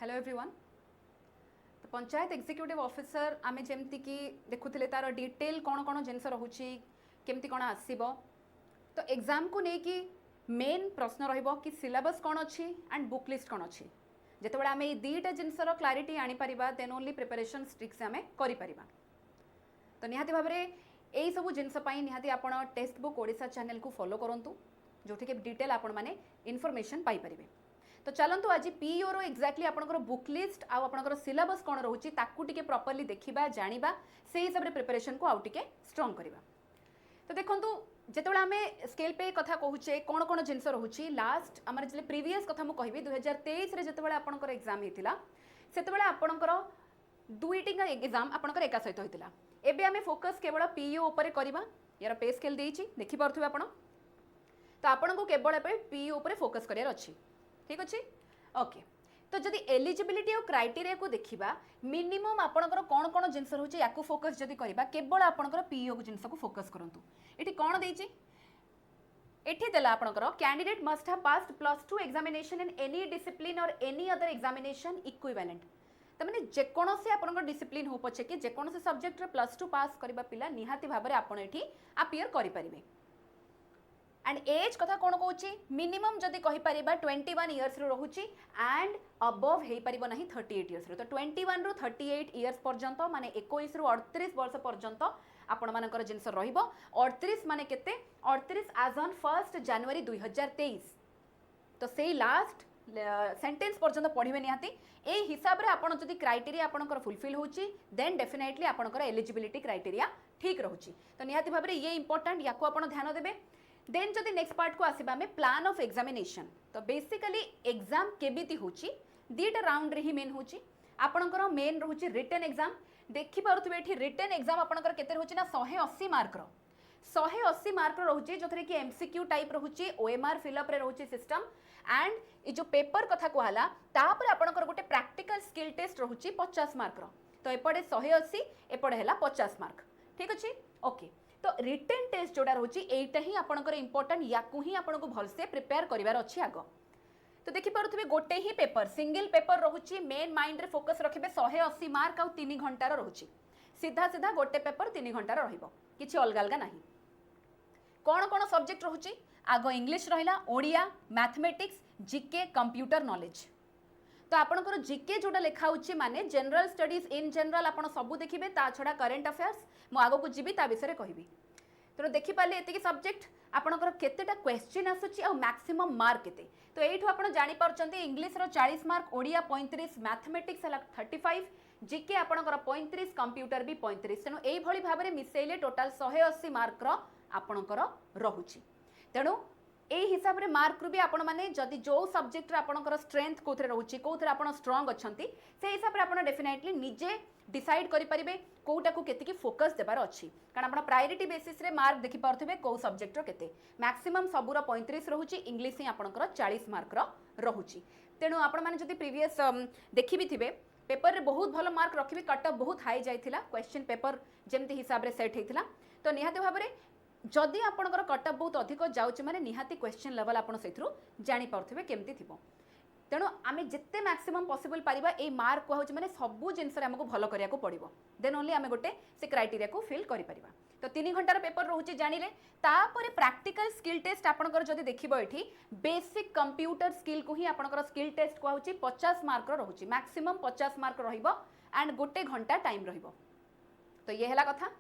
Hello everyone. तो panchayat executive officer आमे जेमती कि देखुले तार डिटेल कौन कौन जिनस रोचे केमती कौन आसब। तो एग्जाम को लेकिन मेन प्रश्न रहिबो कि सिलेबस कौन अच्छी एंड बुक लिस्ट कौन अच्छी। जिते आम दुईटा जिनसर क्लारिटी आनीपर देन ओनली प्रिपरेशन स्ट्रिक्ट से आम कर। तो निहाती भाव में यही सब जिनसपाई निहाती आपण टेक्स्ट बुक ओडिशा चैनल को फॉलो करूँ जो डिटेल आपण मैंने इनफॉरमेशन पाइपर। तो चलतु आज पीओ रो एक्जाक्टली आपनकर बुक लिस्ट आउ आपनकर सिलेबस कौन रोचे ताकू टिके प्रॉपर्ली देखिबा जानिबा से हिसाब रे प्रिपरेशन को आउ टिके स्ट्रांग करबा। तो देखंतु जेतबेले आमे स्केल पे कथा कहूचे कौन कौन जिनस रोचे लास्ट आमर जे प्रीवियस कथा मु कहबी 2023 रे जेतबेले आपनकर एग्जाम हेतिला सेतबेले आपनकर दुईटी एग्जाम आपनकर एका सहित होइतिला। एबे आमे फोकस केवल पीओ ऊपर करबा। यार पे स्केल देइची देखि परथुबे आपण। तो आपण को केवल पे पीओ ऊपर फोकस करियर अछि। ठीक अच्छे ओके। तो जदि एलिजिबिलिटी और क्राइटेरिया को देखा मिनिमम आपंकर कौन कौन जिनस रोचे या फोकस जदि करबा केवल आपंकर पीओ जिनस को फोकस करंतु। एठी कौन देइची एठी देला आपंकर candidate must have passed +2 examination in any discipline और एनी अदर एग्जामिनेशन इक्विवेलेंट। तो माने जेकोनोसी आपंकर डिसिप्लिन हो पछे कि जेकोनोसी सब्जेक्ट रे +2 पास करबा पिला निहाती भाव में आपण एठी अपियर करि परिबे। एंड एज कथा कौन कौची मिनिमम जदि कहि परिबा 21 इयर्स रो रहूची एंड अबव हे परिबो नाही 38 इयर्स रो। तो 21 रो 38 इयर्स पर्यंत माने 21 रो 38 वर्ष पर्यंत आपण मानकर जिनस रहिबो। 38 माने केते 38 एज ऑन 1 जनवरी 2023। तो से लास्ट सेंटेंस पर्यंत पढ़िबे निहाती ए हिसाब रे आपण जदि क्राइटेरिया आपनकर फुलफिल होची देन डेफिनेटली आपनकर एलिजिबिलिटी क्राइटेरिया ठीक रहूची। तो निहाती भाबरे ये इंपोर्टेंट याको आपण ध्यान देबे। देन जदि नेक्स्ट पार्ट को आसीबा में प्लान ऑफ एग्जामिनेशन। तो बेसिकली एग्जाम केबिति होची दीटा राउंड रे ही मेन होची। आपनकर मेन रहूची रिटन एग्जाम। देखि पारुथबे एठी रिटन एग्जाम आपनकर केते रहूची ना 180 मार्क रो 180 मार्क रहूची जोथरे कि एमसीक्यू टाइप रहूची ओएमआर फिलअप रे रहूची सिस्टम एंड ए जो पेपर कथा कहला तापर आपनकर गोटे प्रैक्टिकल स्किल टेस्ट रहूची 50 मार्क रो। तो एपडे 180 एपडे हैला 50 मार्क। ठीक अछि ओके। तो रिटन टेस्ट जोड़ा रोची एटा ही आपनकर इंपोर्टेंट याकू ही आपनको भलसे प्रिपेयर करिवार अछि आगो। तो देखि पारुथबे गोटे ही पेपर सिंगल पेपर रहूची मेन माइंड रे फोकस रखिबे 180 मार्क आ 3 घंटा रो रहूची सीधा सीधा गोटे पेपर 3 घंटा रो रहिबो किछि अलगा अलगा नाही। कौन कौन सब्जेक्ट रहूची आगो इंग्लिश रहिला Odia mathematics GK computer knowledge. तो आपनकर जीके जोटा लिखा होची माने जनरल स्टडीज इन जनरल आपण सब देखिबे ता छडा करंट अफेयर्स मु आगो को जीबी ता विषय कहबी। तो देखि पाले एति सब्जेक्ट आपनकर केतेटा क्वेश्चन आसुची और मैक्सिमम मार्क केते। तो एठु आपण जानि परचंती इंग्लिश रो 40 मार्क ओडिया 35 मैथमेटिक्स हला 35 जीके आपनकर 35 कंप्यूटर भी 35। तेणु एई भली भाबरे मिसेले टोटल 180 मार्क रो आपनकर रहूची। तेणु ए हिसाब रे मार्क भी आपण माने जदि जो सब्जेक्ट रे आपनकर स्ट्रेंथ कोथरे रहउची कोथरे आपण स्ट्रांग अछंती से हिसाब रे आपण डेफिनेटली निजे डिसाइड करि परिबे कोउटा को केते की फोकस देबार अछि। कारण आपण प्रायोरिटी बेसिस रे मार्क देखि परथबे को सब्जेक्ट रो केते मैक्सिमम सबुर 35 रहउची इंग्लिश ही आपनकर 40 मार्क रो रहउची। तेणु आपण माने जदि प्रीवियस देखि भी थिबे पेपर रे बहुत भलो मार्क रखिबे कट ऑफ बहुत हाई जाइथिला क्वेश्चन पेपर जेमति हिसाब रे सेट हेतिला। तो निहाते भाबरे जदि आपनकर कट ऑफ बहुत अधिक जाउची माने निहाती क्वेश्चन लेवल आपण सेथरु जानि परथबे केमति थिबो। तेणु आमे जिते मैक्सिमम पॉसिबल पारिबा ए मार्क को होची माने सबु जिंस रे हमको भलो करिया को पड़िबो देन ओनली आमे गोटे से क्राइटेरिया को फिल करि परिबा। तो 3 घंटार पेपर रहउची जानिले तापरे प्रैक्टिकल स्किल टेस्ट आपनकर जदि देखिबो एठी बेसिक कंप्यूटर स्किल को ही आपनकर स्किल टेस्ट को होची 50 मार्क रहउची मैक्सिमम 50 मार्क रहिबो एंड गोटे घंटा टाइम रहिबो। तो ये हला कथा।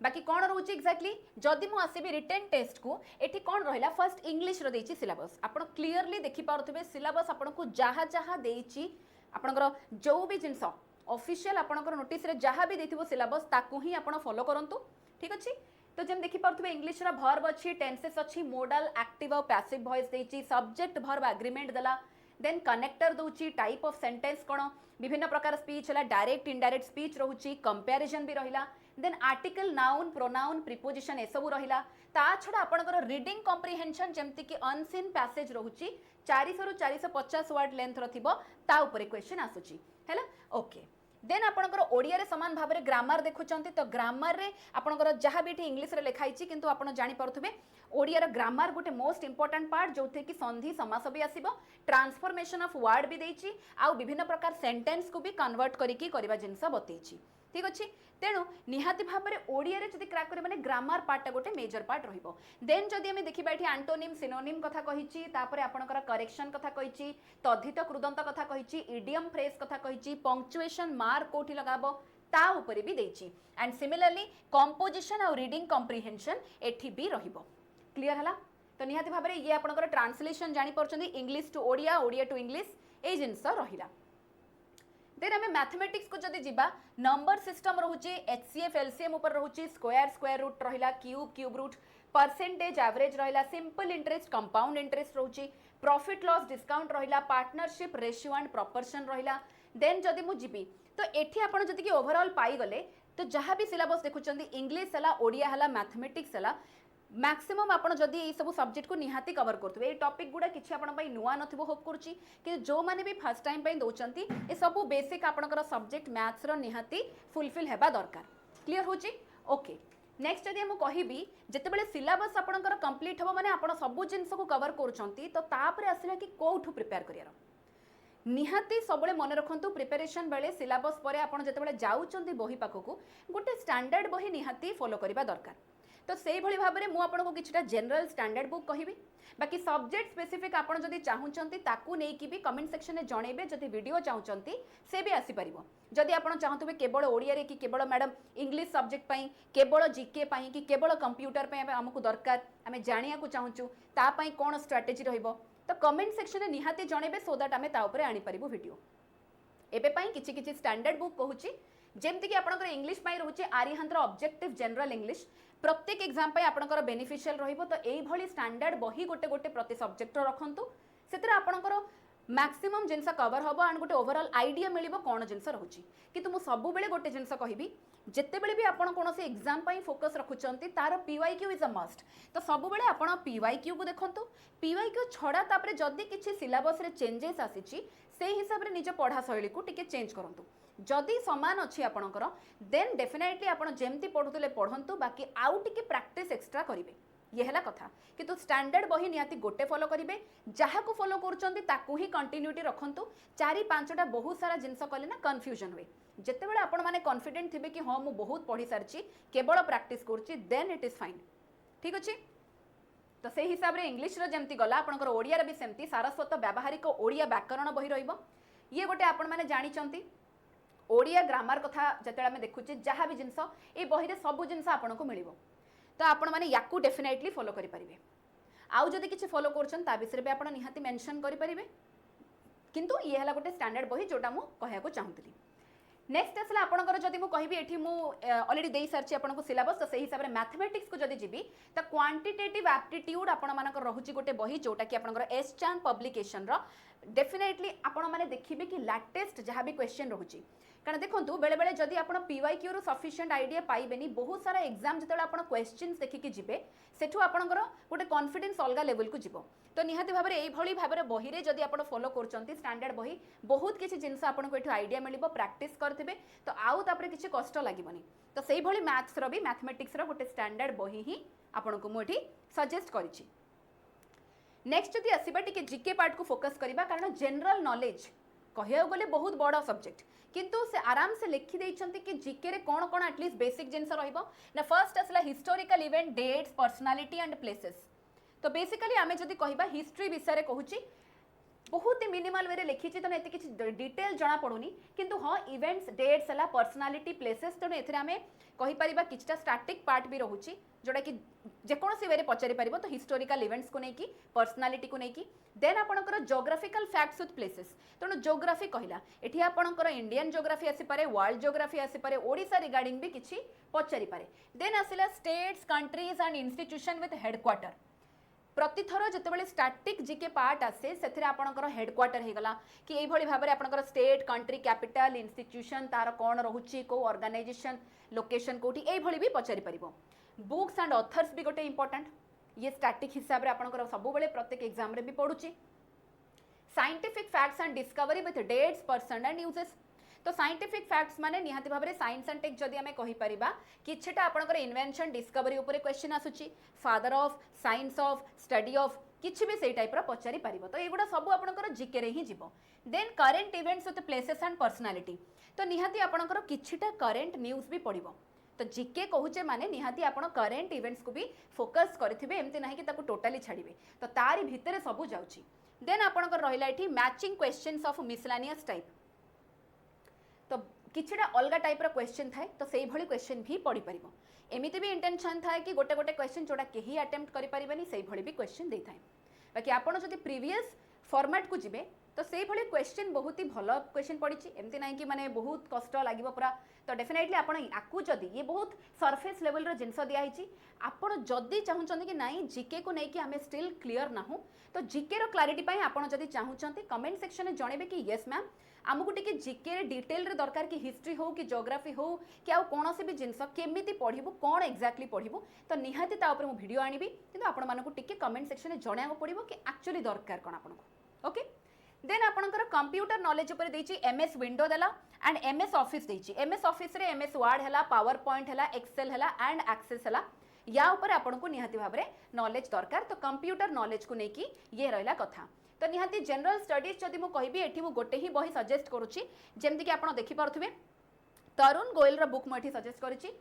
बाकी कौन रोचे एक्जाक्टली जदि मु आसीबी रिटन टेस्ट को एठी कौन रहिला फर्स्ट इंग्लिश रो देइची सिलेबस आपण क्लियरली देखि पारुथबे सिलेबस आपण को जहा जहा देइची आपनकर जो भी जिंस ऑफिशियल आपनकर नोटिस रे जहा भी देथिबो सिलेबस ताकू ही आपण फॉलो करंतु। ठीक अछि। तो जेम देखि पारुथबे इंग्लिश रा वर्ब अछि टेंसेस अछि मॉडल एक्टिव और पैसिव वॉइस देइची सब्जेक्ट वर्ब एग्रीमेंट देला देन कनेक्टर दोची टाइप ऑफ सेंटेंस कोन विभिन्न प्रकार स्पीच हला डायरेक्ट इनडायरेक्ट स्पीच रहउची कंपैरिजन भी रहिला then article noun pronoun preposition ए सब रहिला। ता छडा आपनकर रीडिंग कॉम्प्रिहेंशन जेमति कि अनसीन पैसेज रहउची 400 रु 450 वर्ड लेंथ रथिबो ता ऊपर क्वेश्चन आसुची हैला ओके। देन आपणकर ओडिया रे समान भाव में ग्रामर देखुंत तो ग्रामर रे आपणकर जहाँ भी इंग्लिश रे लिखाई किंतु आपण जानि पारुथिबे ओडिया रो ग्रामर गोटे मोस्ट इंपोर्टेंट पार्ट जो थे कि संधि समास भी आसीबो ट्रांसफॉर्मेशन ऑफ वर्ड भी देइछि आ विभिन्न प्रकार सेंटेंस को भी कन्वर्ट करिकी करबा जिंस बतैछि ठीक अच्छे तेणु निहाती भाव में ओडिया रे जदि क्रैक करे माने ग्रामर पार्टा गोटे मेजर पार्ट रहिबो देन जदि हमें देखिबा एठी एंटोनिम सिनोनिम कथा कहिछि तापरे आपणकर करेक्शन कथा कहिछि तद्धित कृदंत कथा कहिछि इडियम फ्रेज कथा कहिछि पंक्चुएशन मार्क कोठी लगाबो ता ऊपर भी देइछि एंड सिमिलरली कंपोजिशन और रीडिंग कॉम्प्रिहेंशन एठी भी रहिबो क्लियर हला तो निहाती भाव में ये आपणकर ट्रांसलेशन जानि परछन्ती English to Odia Odia to English ए जिंस रहिला देन हमें मैथमेटिक्स को जदि जीवा नंबर सिस्टम रोचे एचसीएफ एलसीएम ऊपर रोचे स्क्वायर स्क्वायर रूट रहिला cube cube root percentage average रहिला सिंपल इंटरेस्ट कंपाउंड इंटरेस्ट रोचे प्रॉफिट लॉस डिस्काउंट रहिला पार्टनरशिप रेशियो एंड प्रोपोर्शन रहिला देन जदि मु जीबी तो एठी आपण जदि कि ओवरऑल पाई गले तो जहाँ भी सिलेबस देखुचंदी इंग्लिश हला ओडिया हला मैथमेटिक्स हला मैक्सिमम आपण जदि ये सब सब्जेक्ट को निहाती कवर करथबे ए टॉपिक गुडा किछि आपण पई नुवा नथिबो होप करूची कि जो माने भी फर्स्ट टाइम पई दोचंती ए सब बेसिक आपणकर सब्जेक्ट मैथ्स रो निहाती फुलफिल हेबा दरकार क्लियर होची ओके नेक्स्ट जदि हम कहिबी जेतेबेले सिलेबस आपणकर कंप्लीट हबो माने आपण सब जिंस को कवर करूचंती तो तापरे आसीला कि कोठु प्रिपेयर करियार निहाती सबले मन रखंतु प्रिपरेशन बेले सिलेबस परे आपण जेतेबेले जाउचंती बही पाखकु गोटे स्टैंडर्ड बही निहाती फॉलो करिबा दरकार तो से भली भाव में मुझे आपको किछटा जनरल स्टैंडर्ड बुक कहि बाकी सब्जेक्ट स्पेसिफिक आपड़ जदि चाहूँगी ताकू नहीं भी कमेंट सेक्शन में जनइबे जदि वीडियो चाहूँगी से भी आसीपर जदि आप चाहूबे केवल ओडिया रे कि केवल मैडम इंग्लिश सब्जेक्ट पाई केवल जीके पाई कि केवल कंप्यूटर पे आमको दरकार आम जानिया को चाहूँ तापाई कौन स्ट्राटेजी रहिबो तो कमेंट सेक्शन में निहाती जनइबे सो दैट आम ताऊपर आनीपारू वीडियो एबे किछि किछि स्टैंडर्ड बुक कहूँ जेमती कि आपनकर इंग्लिश पाई रोचे आरिहंतर ऑब्जेक्टिव जनरल इंग्लिश प्रत्येक एग्जाम पाई आपनकर बेनिफिशियल रहिबो तो एई भली स्टैंडर्ड बही गोटे गोटे प्रति सब्जेक्ट रखंतु सेतरा आपनकर मैक्सिमम जिनस कवर हबो एंड गोटे ओवरऑल आइडिया मिलिबो कोन जिनस रहउची किंतु मु सबु बेले गोटे जिनस कहिबी जेतेबेले भी आपण कोनोसी एग्जाम पाई फोकस रखुचंती तार पीवाईक्यू इज अ मस्ट तो सबु बेले आपण पीवाईक्यू को देखंतु पीवाईक्यू छडा तापरे जदी किछि सिलेबस रे चेंजेस आसीची से हिसाब रे निज पढ़ा शैली को टिके चेंज करंतु जदि समान अच्छी आपणकर देन डेफिनेटली आपण जेमती पढ़ुले पढ़ंतु बाकी आउ टिके प्रैक्टिस एक्स्ट्रा करिवे ये है कथा किंतु स्टैंडर्ड बही निहाती गोटे फॉलो करेंगे जहाँ को फॉलो कर ही कंटिन्यूटी रखंतु चारि पांचटा बहुत सारा जिनस कले ना कन्फ्यूजन हुए जितेबाला आपण मैंने कॉन्फिडेंट थे कि हाँ मुझे बहुत पढ़ी सारी केवल प्रैक्टिस करुच्ची देन इट इज फाइन ठीक अच्छे तो से हिसाब से इंग्लिश जमती गला आपंकर ओडिया भी सेमती सारस्वत व्यावहारिक ओडिया व्याकरण बही रही गोटे आपण मैंने जानी ओडिया ग्रामर कथा जिते आम देखुचे जहाँ भी जिनस ये बही में सब जिनस आपन को मिल तो आपण मैंने या डेफिनेटली फॉलो करेंगे आउ जदि किसी फॉलो कर विषय भी आप निहाती मेंशन करेंगे किंतु ये है गोटे स्टैंडर्ड बही जोटा मुझे कहना चाहूँगी नेक्स्ट आसला आपंकर जदि मुझे कहबी अलरेडी दे सारी आपको सिलेबस तो सही हिसाब से मैथमेटिक्स को जदि जीवी तो क्वांटिटेटिव एप्टीट्यूड आपण मानकर रहुची गोटे बही जोटा कि आपंकर एसचान पब्लिकेशन डेफिनेटली आपण मैंने देखिए कि लेटेस्ट जहाँ भी क्वेश्चन रोचे कारण देखो बेले बेले जदि आप पीवाईक्यू रू सफिशिएंट आइडिया पाइबेनी बहुत सारा एग्जाम जो आप क्वेश्चन देखिकी जीवे सेठू आपंकर गोटे कॉन्फिडेंस अलग लेवल को जीव तो निहाती भाव में यही भाव में बही में जदि आप फॉलो कर स्टैंडर्ड बही बहुत किसी जिनस आपको ये आइडिया मिल प्रैक्टिस करेंगे तो आउ तापर किसी कष्ट लगभग तो से भाई मैथ्स भी मैथमेटिक्स गोटे स्टैंडर्ड बही ही आपको मुझे सजेस्ट करी नेक्स्ट जदि आसवा टी जीके पार्ट को फोकस करवा कारण जनरल नॉलेज कह गले बहुत बड़ सब्जेक्ट किंतु से आराम से लिखि देइछंती कि जीके रे कौन कौन एटलिस्ट बेसिक जिनस रहिबो ना फर्स्ट आसला historical event dates personality and places तो बेसिकली आमे जदि कहिबा हिस्ट्री विषय रे कहूची बहुत ही मिनिमल वे लिखी तेना एत किसी डिटेल जना पड़ूनी किंतु हाँ इवेंट्स डेट्स है पर्सनालिटी प्लेसेस तेणु एथे आमे कहिपारिबा किछटा स्टैटिक पार्ट भी रहुची जोटा कि जेकोसी वे पचारि पारिबो तो हिस्टोरिकल इवेंट्स को लेकिन पर्सनालिटी को लेकिन देन आपणकर जोग्राफिकल फैक्ट्स विथ प्लेसेस तेणु जोग्राफी कहला एठी आपणकर इंडियन जोग्राफी आसीपारे वर्ल्ड जोग्राफी आसीपारे ओडिशा रिगार्डिंग भी किछि पचारि पारे देन आसिला states countries and institution with headquarter प्रतिथर जितेबाला स्टैटिक जीके पार्ट आसे से आपणकर हेडक्वार्टर होगला कि यही भाव में आपणकर स्टेट कंट्री कैपिटल इंस्टीट्यूशन तार कौन रोचे को ऑर्गेनाइजेशन लोकेशन कोठी यही भी पचारि पारिबो बुक्स एंड ऑथर्स भी गोटे इंपोर्टेंट ये स्टैटिक हिसाब से आपणकर सब बेले प्रत्येक एग्जाम रे भी पड़ुची scientific facts and discovery with dates person and uses तो साइंटिफिक फैक्ट्स माने निहाती भाबरे साइंस एंड टेक जदि आमे कहि परिबा किछटा आपनकर इन्वेंशन डिस्कवरी ऊपर क्वेश्चन आसुची father of science of study of किछि भी सेई टाइप रो पचारि परिबो तो एगुडा सब आपनकर जीके रे ही जीवो then current events with places and personality तो निहाती आपनकर किछटा करेंट न्यूज भी पड़िबो तो जीके कहूचे माने निहाती आपण करेंट इवेंट्स को भी फोकस करिथिबे एमती नाही कि ताको टोटली छाड़िबे तो तारी भितरे सब जाउची देन आपणकर रहिला एठी matching questions of miscellaneous type तो किछटा अलगा टाइप रो क्वेश्चन थाए तो सेही भली क्वेश्चन भी पड़ी परिबो एमिति भी इंटेंशन थाए कि गोटे गोटे क्वेश्चन जोटा केही अटेम्प्ट करि परिबेनी सेही भली भी क्वेश्चन देई थाए बाकी आपण जदि प्रीवियस फॉर्मेट को जिबे तो सेही भली क्वेश्चन बहुत ही भलो क्वेश्चन पड़ी एमती नाही कि माने बहुत कष्ट लागिबो पूरा तो डेफिनेटली आपण आकु जदि ये बहुत सरफेस लेवल रो जिंस दिया हिची आपण जदि चाहुचंती कि नाही जीके को नै कि हमें स्टिल क्लियर ना हो तो जीके रो क्लैरिटी पई आपण जदि चाहुचंती कमेंट सेक्शन में जणेबे कि यस मैम आमको टिके जीके रे डिटेल रे दरकार कि हिस्ट्री हो कि ज्योग्राफी हो कि आ कोनोसी भी जिंस केमिति पढिबो कोन एक्जेक्टली पढिबो तो निहाती ता ऊपर मु वीडियो आनिबी किंतु आपण मानको टिके कमेंट सेक्शन में जणाको पड़िबो कि एक्चुअली दरकार कोन आपनको ओके देन आपणकर कंप्यूटर नॉलेज ऊपर देछि एमएस विंडो देला एंड एमएस ऑफिस देछि एमएस ऑफिस रे एमएस वर्ड हैला पावर पॉइंट हैला एक्सेल हैला एंड एक्सेस हैला या ऊपर आपनको निहाती भाबरे नॉलेज दरकार तो कंप्यूटर नॉलेज को नेकी ये रहला कथा तो निहाती जनरल स्टडीज जदि मु कहबी एठी मु गोटे ही बही सजेस्ट करूची जेमति कि आपण देखि पारथुबे तरुण गोयल रो बुक मु एठी सजेस्ट करिछि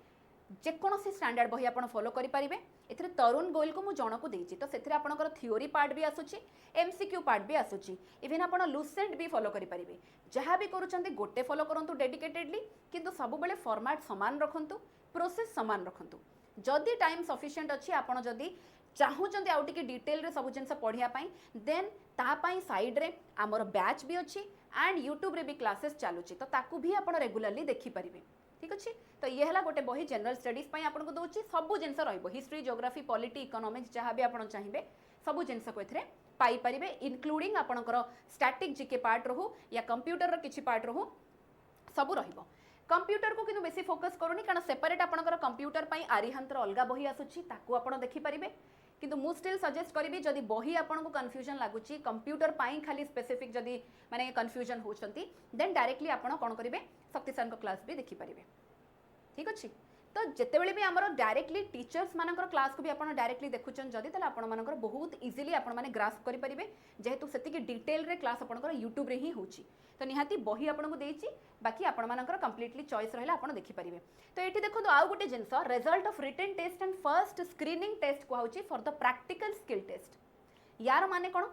जेकोसी स्टैंडर्ड बही आपण फॉलो करि परिबे एथिरे तरुण गोयल को मु जणको देछि तो सेथिरे आपणकर थ्योरी पार्ट भी आसुची एमसीक्यू पार्ट भी आसुची इवन आपण लुसेंट भी फॉलो करि परिबे जहाँ भी करूचंती गोटे फॉलो करंतु डेडिकेटेडली किंतु सब बेले फॉर्मेट समान रखंतु प्रोसेस समान रखंतु जदि टाइम सफिशिएंट अछि आपण जदि चाहूचंती आउ टिके डिटेल रे सब जिंस पढिया पई देन ता पई साइड रे हमर बैच भी अछि एंड यूट्यूब रे भी क्लासेस चालुची तो ताकू भी आपण रेगुलरली देखि परिबे ठीक अच्छे तो ये है गोटे बही जनरल स्टडीज आपको दूसरी सब जिनस हिस्ट्री ज्योग्राफी पॉलिटी इकोनॉमिक्स जहाँ भी आप चाहिए सब जिनस को एथिरे पाई परिबे इंक्लूडिंग आपणकर स्टैटिक जीके पार्ट रहू या कंप्यूटर किछि पार्ट रहू सब रहिबो कंप्यूटर को किंतु बेसी फोकस करूनी कारण सेपरेट आपणकर कंप्यूटर पई आरिहंतर अलगा बही आसुची ताकू आपण देखि परिबे किंतु मु स्टिल सजेस्ट करिबी जदि बही आपनको कन्फ्यूजन लागुची कंप्यूटर पाई खाली स्पेसिफिक जदि माने कन्फ्यूजन होचंती देन डायरेक्टली आपण कोन करिवे शक्ति सर क्लास भी देखि परिबे ठीक अछि तो जेतेबेले भी हमरो डायरेक्टली टीचर्स मानकर क्लास को भी आपण डायरेक्टली देखुचन जदि तले आपण मानकर बहुत इजीली आपण माने ग्रास्प करि परिबे जेहेतु सेति कि डिटेल रे क्लास आपणकर यूट्यूब रे ही होची तो निहाती बही आपनको देछि बाकी आपण मानकर कंप्लीटली चॉइस रहला आपण देखि परिबे तो एठी देखो तो आउ गोटे जिंस result of written test and first screening test को होची for the practical skill test यार माने कोन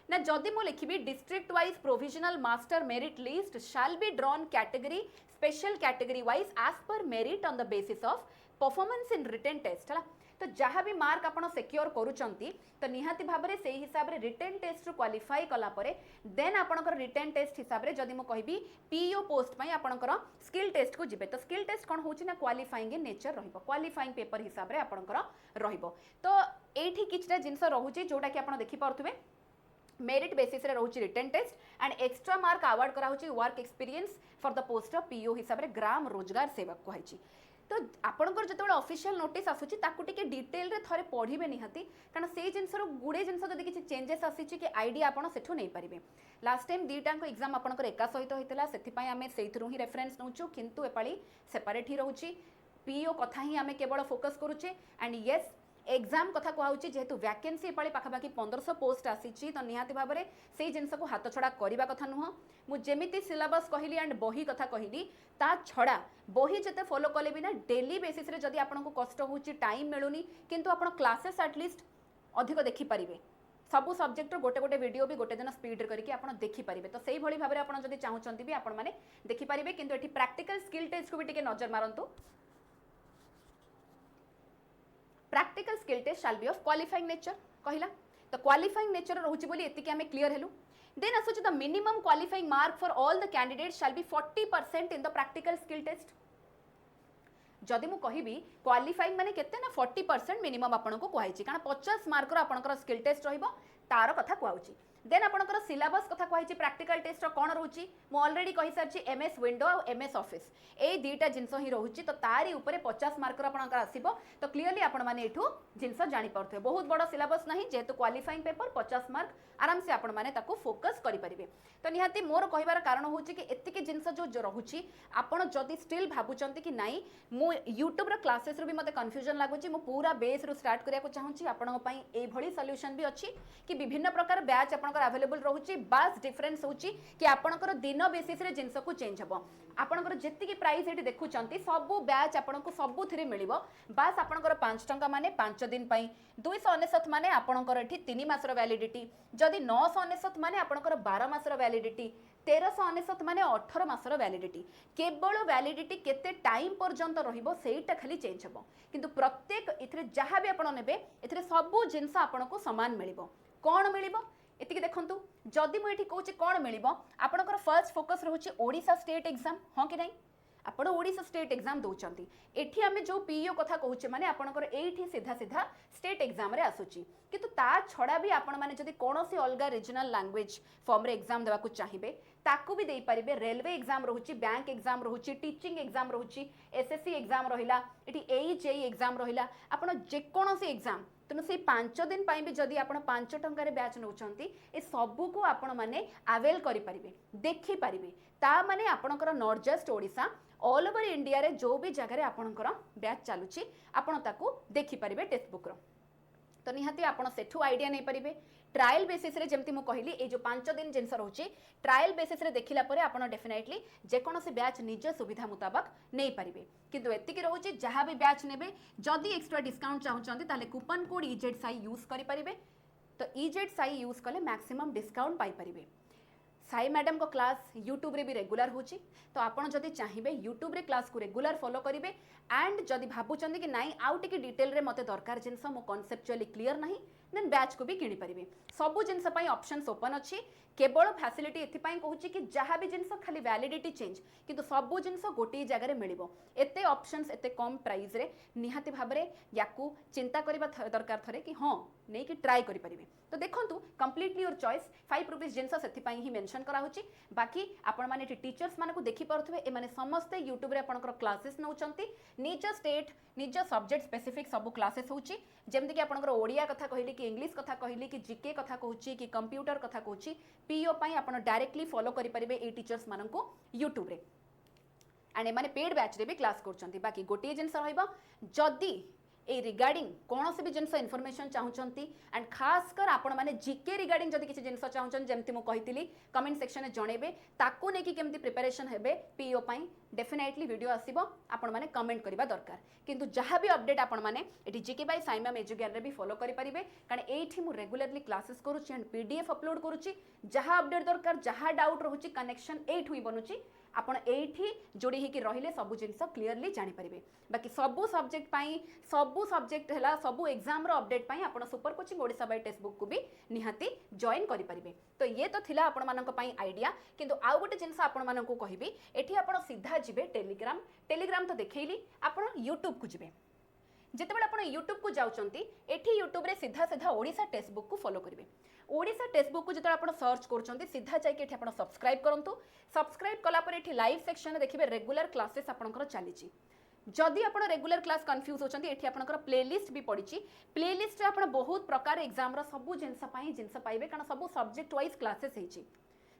ना जदि मु लिखिबी district wise provisional master merit list shall be drawn category special category wise as per merit on the basis of performance in written test है तो जहाँ भी मार्क आपण सिक्योर करूचंती तो निहाती भाबरे से हिसाब रे रिटन टेस्ट क्वालिफाई कला परे देन आपणकर रिटन टेस्ट हिसाब रे जदि मु कहबी पीओ पोस्ट पई आपणकर स्किल टेस्ट को जिबे तो स्किल टेस्ट कोन होची ना क्वालिफाइंग इन नेचर रहिबो क्वालिफाइंग पेपर हिसाब रे आपणकर रहिबो तो एठी किछटा जिंस रहूची जोटा कि आपण देखि पारथुबे मेरिट बेसिस रे रहउची written test and extra mark award करा होची work experience for the post of PO हिसाब रे ग्राम रोजगार सेवक कहैची तो आपणकर जतबेले ऑफिशियल नोटिस आसुची ताकू टिके डिटेल रे थरे पढिबे निहाती कारण से जिंसर गुडे जिंस जदि किछि चेंजेस आसीची कि आईडिया आपण सेठो नै परिबे लास्ट टाइम दीटांक एग्जाम आपणकर एका सहित होइतला सेथि पई हमें सेइथरु ही रेफरेंस नउचो किंतु एपाळी सेपरेट ही रहउची पीओ कथा ही हमें केवल फोकस करूचे एंड यस एग्जाम कथा कहूँ जेहेतु वैकेंसी एपाली पाखापाखि 1500 पोस्ट आसी तो निहाती भाव में से जिनस को हाथ छड़ा करने कथा नुह मुझे सिलेबस कहली एंड बही कथा कहली ता छड़ा बही जिते फॉलो कले भी ना डेली बेसिस रे जदि आपको कष्ट हो टाइम मिलूनी किंतु आप क्लासेस एटलिस्ट अधिक देखिपारे सबू सब्जेक्ट गोटे गोटे वीडियो भी गोटे दिन स्पीड करके आप देखिपारे तो सही भाई भाव में आप चाहूँगी भी आपने देखिपारे किंतु एठी प्रैक्टिकल स्किल टेस्ट को भी टिके नजर मारंतु practical skill test shall be of qualifying nature कहला तो क्वालिफाइंग नेचर रहउची बोली एतिके हमें क्लियर हेलु देन आसुची the minimum qualifying mark for all the candidates shall be 40% in the practical skill test जदि मु कहिबी क्वालिफाइंग माने केते ना 40% मिनिमम आपन को कहैची कारण 50 मार्क रो आपनकर स्किल टेस्ट रहइबो तार कथा कहउची देन आपणकर सिलेबस कथा कहि प्रैक्टिकल टेस्ट कौन रोची मु ऑलरेडी कहि सारछि एमएस विंडो और एमएस ऑफिस ए दुईटा जिनस ही रोची तो तारी ऊपर 50 मार्क आपणकर आसीबो तो क्लियरली आपण माने एठू जिनस जानि परथे बहुत बड़ सिलेबस नहीं जेहेतु क्वालिफाइंग पेपर 50 मार्क आराम से आपण माने ताको फोकस करि परिबे तो निहाती मोर कहिबार कारण होची कि एतिके जिनस जो रहुची आपण जदी स्टिल भाबुचंती कि नाही मु यूट्यूब रो क्लासेस रो भी मते कंफ्यूजन लागुची मु पूरा बेस रो स्टार्ट करिया को चाहूची आपण पई ए भली सॉल्यूशन भी अछि कि विभिन्न प्रकार बैच आपनकर अवेलेबल रहुची बास डिफरेंस होची कि आपनकर दिन बेसिस रे जिनस को चेंज हबो आपनकर जेति की प्राइस एटी देखुचंती सबु बैच आपनको सबु थिरे मिलिबो बास आपनकर 5 टंका माने 5 दिन पई 299 माने आपनकर एठी 3 मासर वैलिडिटी जदी 999 माने आपनकर 12 मासर वैलिडिटी 1399 माने 18 मासर वैलिडिटी केवल वैलिडिटी केते टाइम पर्यंत रहिबो सेटा खाली चेंज हबो किंतु प्रत्येक इथरे जहां भी आपण नेबे इथरे सबु जिंस आपनको समान मिलिबो कोन मिलिबो एतिके देखंतु जदी मु एठी कहूची कोन मिलिबो आपनकर फर्स्ट फोकस रहूची ओडिसा स्टेट एग्जाम हां कि नहीं आपण ओडिसा स्टेट एग्जाम दउचंती एठी हमें जो पीओ कथा कहूचे माने आपनकर एठी सीधा सीधा स्टेट एग्जाम रे आसुची किंतु ता छडा भी आपण माने जदी कोनोसी अलगा रीजनल लैंग्वेज फॉर्म रे एग्जाम देवा को चाहिबे ताकू भी देई परिबे रेलवे एग्जाम रहूची बैंक एग्जाम रहूची टीचिंग एग्जाम रहूची एसएससी एग्जाम रहिला एठी एजेई एग्जाम रहिला आपण जे कोनोसी एग्जाम तेणु से 5 दिन पाई भी जदि आप 5 टंकार बैच नौकरी ए सबू को आपण मैंने आवेल करें देखिपारे ता माने आपणकर not just Odisha all over India रे जो भी जगह आपणकर बैच चलुची आपण ताकू देखिपारे टेक्स्ट बुक तो निहाती आपड़ सेठू आइडिया नहीं पारे ट्रायल बेसिस रे जमती मु कहली ए जो 5 दिन जिनस रोचे ट्रायल बेसिस रे देखिला परे आपण डेफिनेटली जे कोनोसी बैच निज सुविधा मुताबिक नहीं पारिबे किंतु एतिकी रहउची जहां भी बैच नेबे जदी एक्स्ट्रा डिस्काउंट चाहउचंती ताले कूपन कोड EZSAI यूज करि परिबे तो EZSAI यूज कले मैक्सिमम डिस्काउंट पाई परिबे साई मैडम को क्लास यूट्यूब रे भी रेगुलर होची तो आपण जदी चाहिबे यूट्यूब रे क्लास को रेगुलर फॉलो करिवे एंड जदी भाबुचंदी कि नाइ आउ टिके डिटेल रे मते दरकार जिंस मो कॉन्सेप्चुअली क्लियर नाही देन बैच को भी किनी परिबे सबु जिंस पई ऑप्शंस ओपन अछि केवल फैसिलिटी एथि पई कहूची कि जहां भी जिंस खाली वैलिडिटी चेंज किंतु सबु जिंस गोटी जगह रे मिलिबो एते ऑप्शंस एते कम प्राइस रे निहाती भाबरे याकू चिंता करबा दरकार थरे कि हां नै कि ट्राई करि परिबे तो देखंतु कंप्लीटली योर चॉइस 5 रुपीस जिंस सेथि पई ही मेंशन करा होची बाकी आपण माने टीचर्स माने को देखि परथबे ए माने समस्त यूट्यूब रे आपनकर क्लासेस नउचंती निज स्टेट निज सब्जेक्ट स्पेसिफिक सब क्लासेस होची जेमति कि आपनकर ओडिया कथा कहली कि इंग्लिश कथा कहली कि जीके कथा कहूची कि कंप्यूटर कथा कहूची पीओ पई आपण डायरेक्टली फॉलो करि परिबे ए टीचर्स मानन को यूट्यूब रे एंड ए माने पेड बैच रे भी क्लास करचंती बाकी गोटे जिंस रहइबो जदी ए रिगार्डिंग कौन से भी जिनस इनफॉरमेशन चाहूचंती एंड खास कर आपण माने जीके रिगार्डिंग जदी किसी जिनस चाहूचन जेमति मु कहितली कमेंट सेक्शन में जणेबे ताकू ने कि केमति प्रिपरेशन हेबे पीओ पई डेफिनेटली वीडियो आसीबो आपण माने कमेंट करबा दरकार किंतु जहां भी अपडेट आपण माने eighty GK by Sai ma'am education रे भी फॉलो करि परिबे कारण एठी मु रेगुलरली क्लासेस करूची एंड पीडीएफ अपलोड करूची जहां अपडेट दरकार जहां डाउट रहूची कनेक्शन एठु ही बनूची आपण एठी जोड़ी ही कि रहिले सब जिंस क्लियरली जानि परिबे बाकी सबु सब्जेक्ट पाई सबु सब्जेक्ट हला सबु एग्जाम रो अपडेट पाई आपण super coaching Odisha by text book को भी निहाती जॉइन करि परिबे तो ये तो थिला आपण मानक पाई आइडिया किंतु आउ गोटे जिंस आपण मानक कहिबी एठी आपण सीधा जिबे टेलीग्राम तो देखैली आपण यूट्यूब को जिबे जितेबाला आपण यूट्यूब को जाउचंती एठी यूट्यूब रे सीधा सीधा ओडिसा टेक्स्ट बुक को फॉलो करिवे ओडिसा टेक्स्ट बुक को जतरा आपण सर्च करचंती सीधा जाई के एठी आपण सब्सक्राइब करंतु सब्सक्राइब कला पर एठी लाइव सेक्शन रे देखिबे रेगुलर क्लासेस आपणकर चलीची जदि आपण रेगुलर क्लास कंफ्यूज होचंती एठी आपणकर प्लेलिस्ट भी पडिची प्लेलिस्ट रे आपण बहुत प्रकार एग्जाम रो सब जिंस पाइबे कारण सब सब्जेक्ट वाइज क्लासेस हेची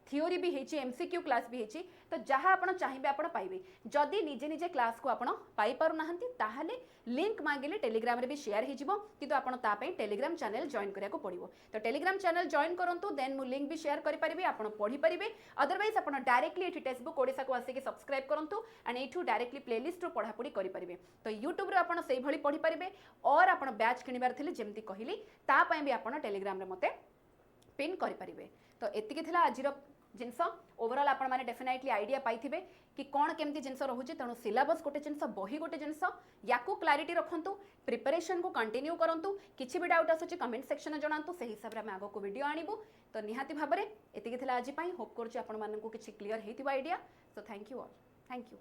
थियोरी भी हेची एमसीक्यू क्लास भी हेची तो जहाँ आपण चाहिए आपण पाइबे जदि निजे निजे क्लास को आपण पाई पारु नाहंती ताहाले लिंक मांगिले टेलीग्राम रे भी शेयर हे जिवो किंतु आपण ता पई टेलीग्राम चैनल जॉइन करिया को पड़िबो तो टेलीग्राम चैनल जॉइन करंतु देन मु लिंक भी शेयर करि परिबे आपण पढी परिबे अदरवाइज आपण डायरेक्टली एठी टेक्स्ट बुक ओडिसा को आसी के सब्सक्राइब करंतु एंड एठू डायरेक्टली प्लेलिस्ट रो पढा पढी करि परिबे तो यूट्यूब रे आपण सेही भली पढी परिबे और आपण बैच किनिबार थिले जेमति कहिली ता पई भी आपण टेलीग्राम रे मते पिन करि परिबे तो एतिके थिला आजिरो जिनस ओवरऑल आपण माने डेफिनेटली आइडिया पाइथिबे कि कौन केमती जिनस रहुची तेणु सिलेबस गोटे जिनस बही गोटे जिनस याकू क्लारिटी रखंतु प्रिपरेशन को कंटिन्यू करंतु किछि भी डाउट आसुची कमेंट सेक्शन में जणांतु सही हिसाब रे हम आगो को वीडियो आनिबु तो निहाती भाबरे एतिके थिला आजि पई होप करछु आपण मानन को किछि क्लियर हेतिबा idea so thank you all thank you.